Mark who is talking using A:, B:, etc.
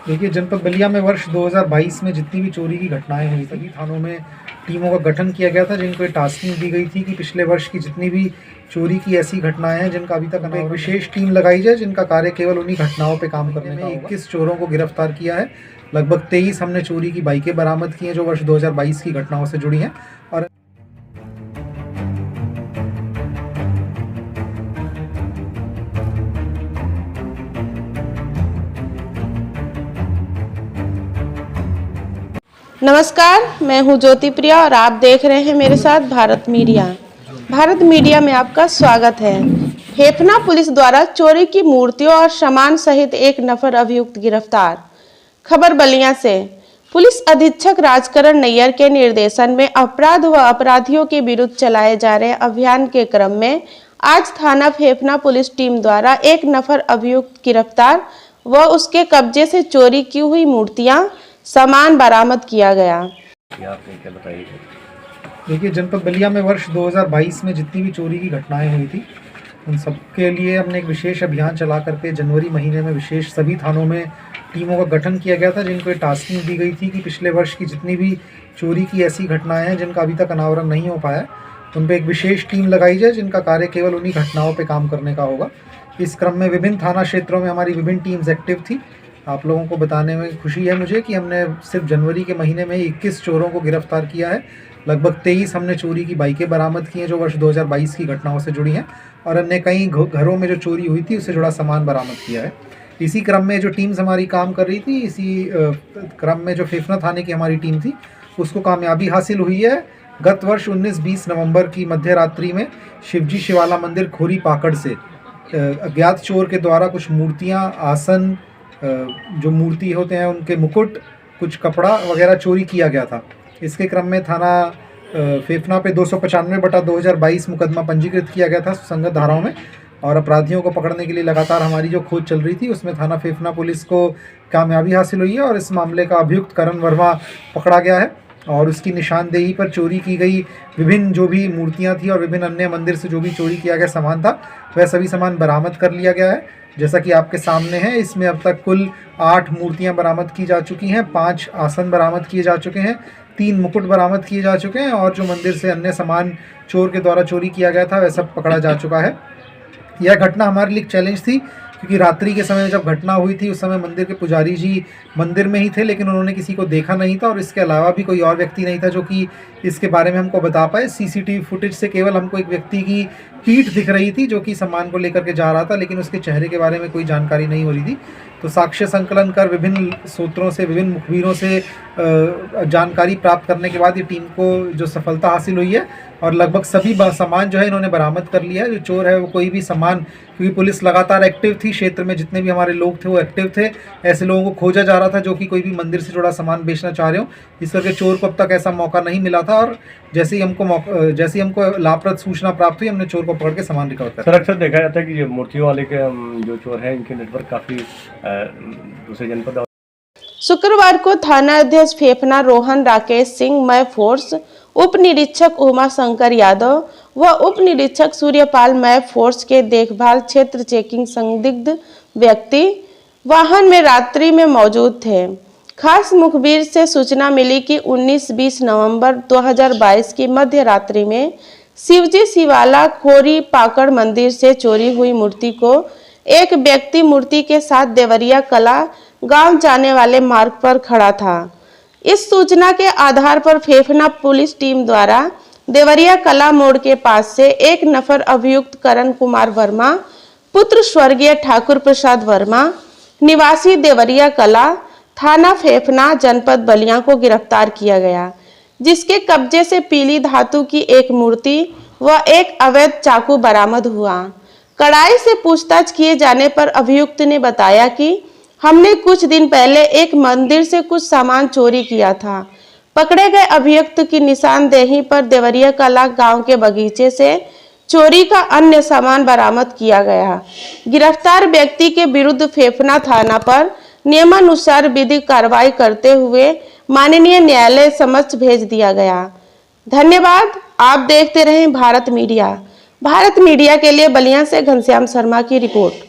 A: देखिए, जनपद बलिया में वर्ष 2022 में जितनी भी चोरी की घटनाएं हुई सभी थानों में टीमों का गठन किया गया था, जिनको एक टास्किंग दी गई थी कि पिछले वर्ष की जितनी भी चोरी की ऐसी घटनाएं हैं जिनका अभी तक एक विशेष टीम लगाई जाए, जिनका कार्य केवल उन्हीं घटनाओं पे काम करने में 21 चोरों को गिरफ्तार किया है। लगभग 23 हमने चोरी की बाइकें बरामद की हैं जो वर्ष 2022 की घटनाओं से जुड़ी हैं। और
B: नमस्कार, मैं हूं ज्योति प्रिया और आप देख रहे हैं मेरे साथ भारत मीडिया। भारत मीडिया में आपका स्वागत है। फेफना पुलिस द्वारा चोरी की मूर्तियों और सामान सहित एक नफर अभियुक्त गिरफ्तार। खबर बलिया से। पुलिस अधीक्षक राजकरण नैयर के निर्देशन में अपराध व अपराधियों के विरुद्ध चलाए जा रहे अभियान के क्रम में आज थाना फेफना पुलिस टीम द्वारा एक नफर अभियुक्त गिरफ्तार व उसके कब्जे से चोरी की हुई मूर्तियां सामान बरामद किया गया।
C: क्या बताइए?
A: देखिए, जनपद बलिया में वर्ष 2022 में जितनी भी चोरी की घटनाएं हुई थी उन सब के लिए हमने एक विशेष अभियान चला करके जनवरी महीने में विशेष सभी थानों में टीमों का गठन किया गया था, जिनको एक टास्किंग दी गई थी कि पिछले वर्ष की जितनी भी चोरी की ऐसी घटनाएं हैं जिनका अभी तक अनावरण नहीं हो पाया, उन पर एक विशेष टीम लगाई जाए, जिनका कार्य केवल उन्हीं घटनाओं पर काम करने का होगा। इस क्रम में विभिन्न थाना क्षेत्रों में हमारी विभिन्न टीम्स एक्टिव थी। आप लोगों को बताने में खुशी है मुझे कि हमने सिर्फ जनवरी के महीने में 21 चोरों को गिरफ्तार किया है। लगभग 23 हमने चोरी की बाइकें बरामद की हैं जो वर्ष 2022 की घटनाओं से जुड़ी हैं, और अन्य कई घरों में जो चोरी हुई थी उससे जुड़ा सामान बरामद किया है। इसी क्रम में जो टीम्स हमारी काम कर रही थी, इसी क्रम में जो फेफना थाने की हमारी टीम थी उसको कामयाबी हासिल हुई है। गत वर्ष 19-20 नवंबर की मध्य रात्रि में शिवजी शिवाला मंदिर खोरी पाकड़ से अज्ञात चोर के द्वारा कुछ मूर्तियाँ, आसन, जो मूर्ति होते हैं उनके मुकुट, कुछ कपड़ा वगैरह चोरी किया गया था। इसके क्रम में थाना फेफना पे 295/2022 मुकदमा पंजीकृत किया गया था सुसंगत धाराओं में, और अपराधियों को पकड़ने के लिए लगातार हमारी जो खोज चल रही थी उसमें थाना फेफना पुलिस को कामयाबी हासिल हुई है और इस मामले का अभियुक्त करण वर्मा पकड़ा गया है। और उसकी निशानदेही पर चोरी की गई विभिन्न जो भी मूर्तियां थी और विभिन्न अन्य मंदिर से जो भी चोरी किया गया सामान था वह सभी सामान बरामद कर लिया गया है। जैसा कि आपके सामने है, इसमें अब तक कुल 8 मूर्तियां बरामद की जा चुकी हैं, 5 आसन बरामद किए जा चुके हैं, 3 मुकुट बरामद किए जा चुके हैं, और जो मंदिर से अन्य सामान चोर के द्वारा चोरी किया गया था वह सब पकड़ा जा चुका है। यह घटना हमारे लिए चैलेंज थी क्योंकि रात्रि के समय जब घटना हुई थी उस समय मंदिर के पुजारी जी मंदिर में ही थे, लेकिन उन्होंने किसी को देखा नहीं था और इसके अलावा भी कोई और व्यक्ति नहीं था जो कि इसके बारे में हमको बता पाए। सीसीटीवी फुटेज से केवल हमको एक व्यक्ति की पीठ दिख रही थी जो कि सामान को लेकर के जा रहा था, लेकिन उसके चेहरे के बारे में कोई जानकारी नहीं हो रही थी। तो साक्ष्य संकलन कर विभिन्न सूत्रों से, विभिन्न मुखबिरों से जानकारी प्राप्त करने के बाद ये टीम को जो सफलता हासिल हुई है, और लगभग सभी सामान जो है इन्होंने बरामद कर लिया है। जो चोर है वो कोई भी सामान, क्योंकि पुलिस लगातार एक्टिव थी, क्षेत्र में जितने भी हमारे लोग थे वो एक्टिव थे, ऐसे लोगों को खोजा जा रहा था जो कि कोई भी मंदिर से जुड़ा सामान बेचना चाह रहे हो। इस करके चोर को अब तक ऐसा मौका नहीं मिला था, और जैसे ही हमको लाभप्रद सूचना प्राप्त हुई हमने चोर को पकड़ के सामान रिकवर कर।
C: सर, अक्सर देखा जाता है कि ये मूर्तियों वाले के जो चोर हैं इनके नेटवर्क काफ़ी दूसरे जनपद।
B: शुक्रवार को थाना अध्यक्ष फेफना रोहन राकेश सिंह मय फोर्स, उप निरीक्षक उमा शंकर यादव व उप निरीक्षक सूर्यपाल मय फोर्स के देखभाल क्षेत्र चेकिंग संदिग्ध व्यक्ति वाहन में रात्रि में मौजूद थे। खास मुखबिर से सूचना मिली कि 19-20 नवंबर 2022 की मध्य रात्रि में शिवजी शिवाला खोरी पाकड़ मंदिर से चोरी हुई मूर्ति को एक व्यक्ति मूर्ति के साथ देवरिया कला गांव जाने वाले मार्ग पर खड़ा था। इस सूचना के आधार पर फेफना पुलिस टीम द्वारा देवरिया कला मोड़ के पास से एक नफर अभियुक्त करण कुमार वर्मा, पुत्र स्वर्गीय ठाकुर प्रसाद वर्मा, निवासी देवरिया कला, थाना फेफना, जनपद बलिया को गिरफ्तार किया गया, जिसके कब्जे से पीली धातु की एक मूर्ति व एक अवैध चाकू बरामद हुआ। कड़ाई से पूछताछ किए जाने पर अभियुक्त ने बताया कि हमने कुछ दिन पहले एक मंदिर से कुछ सामान चोरी किया था। पकड़े गए अभियुक्त की निशानदेही पर देवरिया कला गांव के बगीचे से चोरी का अन्य सामान बरामद किया गया। गिरफ्तार व्यक्ति के विरुद्ध फेफना थाना पर नियमानुसार विधिक कार्रवाई करते हुए माननीय न्यायालय समक्ष भेज दिया गया। धन्यवाद। आप देखते रहें भारत मीडिया। भारत मीडिया के लिए बलिया से घनश्याम शर्मा की रिपोर्ट।